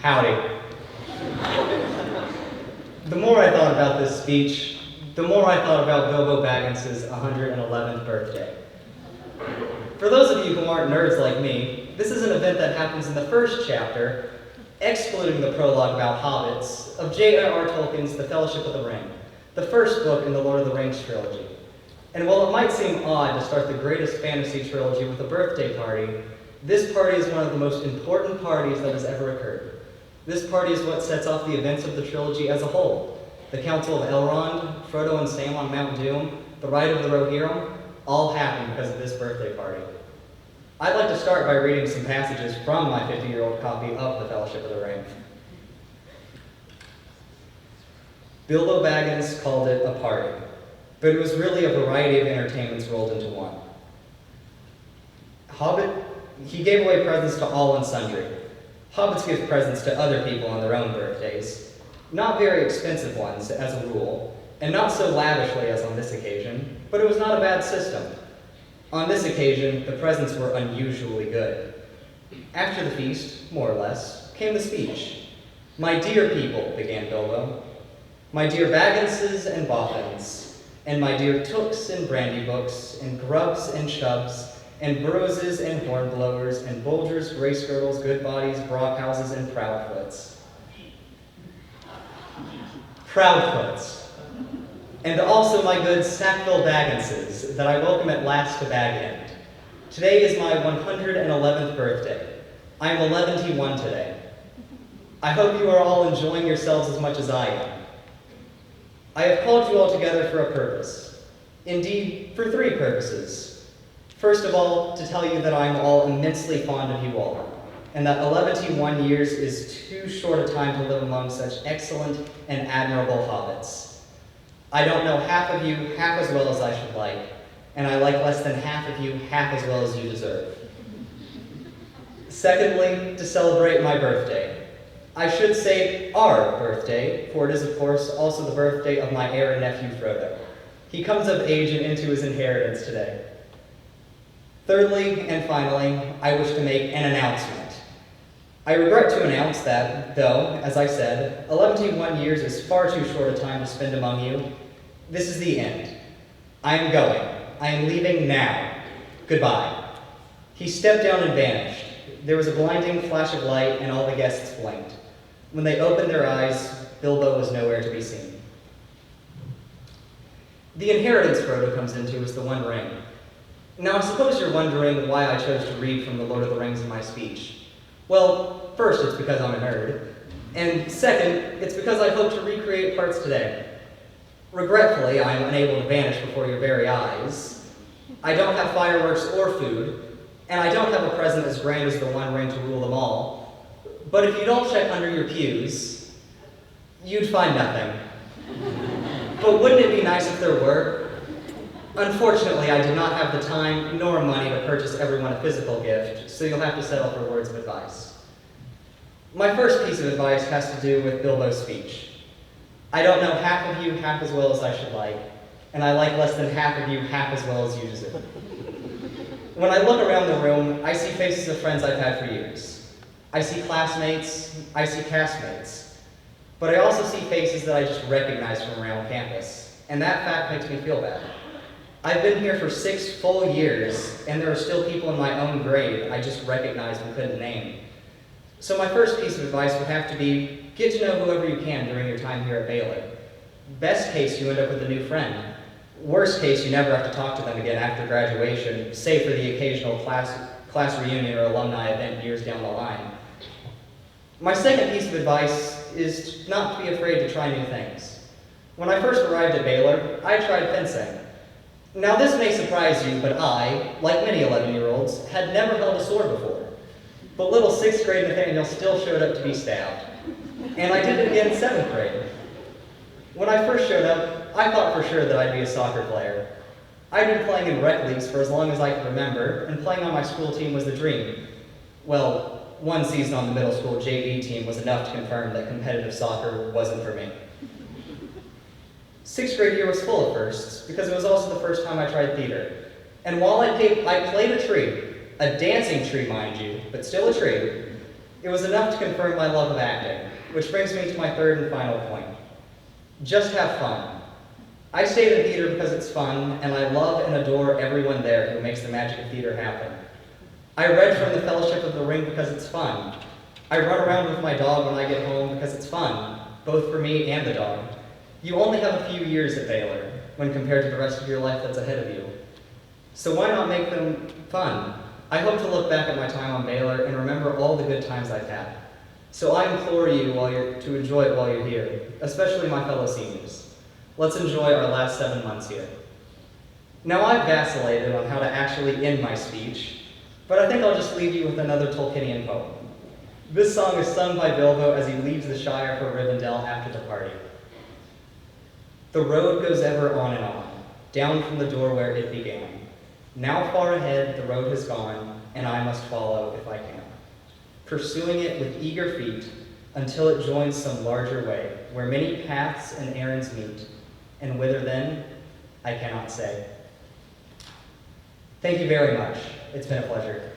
Howdy. The more I thought about this speech, the more I thought about Bilbo Baggins's 111th birthday. For those of you who aren't nerds like me, this is an event that happens in the first chapter, excluding the prologue about hobbits, of J.R.R. Tolkien's The Fellowship of the Ring, the first book in the Lord of the Rings trilogy. And while it might seem odd to start the greatest fantasy trilogy with a birthday party, this party is one of the most important parties that has ever occurred. This party is what sets off the events of the trilogy as a whole. The Council of Elrond, Frodo and Sam on Mount Doom, the Ride of the Rohirrim, all happened because of this birthday party. I'd like to start by reading some passages from my 50-year-old copy of The Fellowship of the Ring. Bilbo Baggins called it a party, but it was really a variety of entertainments rolled into one. He gave away presents to all and sundry. Hobbits give presents to other people on their own birthdays, not very expensive ones as a rule, and not so lavishly as on this occasion, but it was not a bad system. On this occasion, the presents were unusually good. After the feast, more or less, came the speech. "My dear people," began Bilbo, "my dear Bagginses and Boffins, and my dear Tooks and Brandybooks, and Grubbs and Chubbs, and Burrowses and Hornblowers, and Bulgers, Greyskirtles, Goodbodies, Brockhouses, and Proudfoots. Proudfoots. And also my good Sackville Bagginses, that I welcome at last to Bag End. Today is my 111th birthday. I am 11-1 today. I hope you are all enjoying yourselves as much as I am. I have called you all together for a purpose. Indeed, for three purposes. First of all, to tell you that I am all immensely fond of you all, and that 11-1 years is too short a time to live among such excellent and admirable hobbits. I don't know half of you half as well as I should like, and I like less than half of you half as well as you deserve. Secondly, to celebrate my birthday. I should say our birthday, for it is, of course, also the birthday of my heir and nephew, Frodo. He comes of age and into his inheritance today. Thirdly, and finally, I wish to make an announcement. I regret to announce that, though, as I said, 11-1 years is far too short a time to spend among you, this is the end. I am going. I am leaving now. Goodbye. He stepped down and vanished. There was a blinding flash of light, and all the guests blinked. When they opened their eyes, Bilbo was nowhere to be seen. The inheritance Frodo comes into is the One Ring. Now, I suppose you're wondering why I chose to read from The Lord of the Rings in my speech. Well, first, it's because I'm a nerd. And second, it's because I hope to recreate parts today. Regretfully, I am unable to vanish before your very eyes. I don't have fireworks or food, and I don't have a present as grand as the One Ring to rule them all. But if you'd all check under your pews, you'd find nothing. But wouldn't it be nice if there were? Unfortunately, I did not have the time nor money to purchase everyone a physical gift, so you'll have to settle for words of advice. My first piece of advice has to do with Bilbo's speech. I don't know half of you half as well as I should like, and I like less than half of you half as well as you deserve. When I look around the room, I see faces of friends I've had for years. I see classmates, I see castmates, but I also see faces that I just recognize from around campus, and that fact makes me feel bad. I've been here for 6 full years, and there are still people in my own grade I just recognized and couldn't name. So my first piece of advice would have to be, get to know whoever you can during your time here at Baylor. Best case, you end up with a new friend. Worst case, you never have to talk to them again after graduation, save for the occasional class reunion or alumni event years down the line. My second piece of advice is not to be afraid to try new things. When I first arrived at Baylor, I tried fencing. Now this may surprise you, but I, like many 11-year-olds, had never held a sword before. But little 6th grade Nathaniel still showed up to be stabbed. And I did it again in 7th grade. When I first showed up, I thought for sure that I'd be a soccer player. I'd been playing in rec leagues for as long as I could remember, and playing on my school team was the dream. Well, one season on the middle school JV team was enough to confirm that competitive soccer wasn't for me. 6th grade year was full of firsts, because it was also the first time I tried theater. And while I played a tree, a dancing tree, mind you, but still a tree, It was enough to confirm my love of acting, which brings me to my third and final point. Just have fun. I stay in theater because it's fun, and I love and adore everyone there who makes the magic of theater happen. I read from the Fellowship of the Ring because it's fun. I run around with my dog when I get home because it's fun, both for me and the dog. You only have a few years at Baylor when compared to the rest of your life that's ahead of you. So why not make them fun? I hope to look back at my time on Baylor and remember all the good times I've had. So I implore you to enjoy it while you're here, especially my fellow seniors. Let's enjoy our last 7 months here. Now I've vacillated on how to actually end my speech, but I think I'll just leave you with another Tolkienian poem. This song is sung by Bilbo as he leaves the Shire for Rivendell after the party. The road goes ever on and on, down from the door where it began. Now far ahead the road has gone, and I must follow if I can. Pursuing it with eager feet until it joins some larger way, where many paths and errands meet, and whither then, I cannot say. Thank you very much. It's been a pleasure.